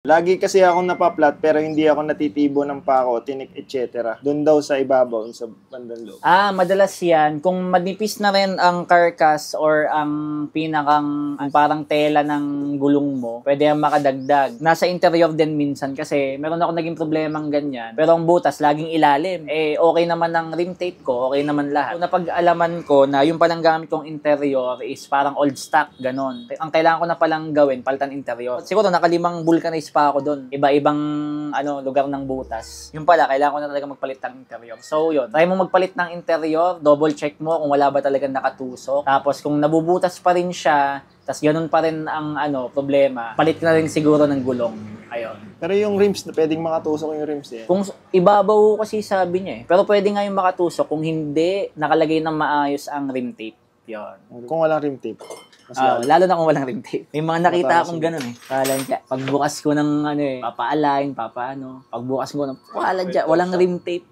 Lagi kasi akong napaplat pero hindi ako natitibo ng pako, tinik, etc. Doon daw sa ibabaw, sa bandang loob. Madalas yan. Kung manipis na rin ang carcass or ang pinakang parang tela ng gulong mo, pwede yan makadagdag. Nasa interior din minsan kasi meron ako naging problemang ganyan. Pero ang butas, laging ilalim. Okay naman ang rim tape ko, okay naman lahat. So, napag-alaman ko na yung palang gamit kong interior is parang old stock, ganon. Ang kailangan ko na palang gawin, palitan interior. Siguro nakalimang vulcanize pa ako doon. Iba-ibang lugar ng butas. Yung pala, kailangan ko na talaga magpalit ng interior. So, yun. Try mo magpalit ng interior, double check mo kung wala ba talaga nakatusok. Tapos, kung nabubutas pa rin siya, tas ganun pa rin ang problema, palit ka na rin siguro ng gulong. Ayun. Pero yung rims, pwedeng makatusok yung rims eh. Kung ibabaw kasi sabi niya eh. Pero pwede nga yung makatusok kung hindi nakalagay ng maayos ang rim tape. Yun. Kung walang rim tape. Lalo na kung walang rim tape. May mga nakita akong ganun eh. Pagbukas ko ng pagbukas ko ng walang rim tape.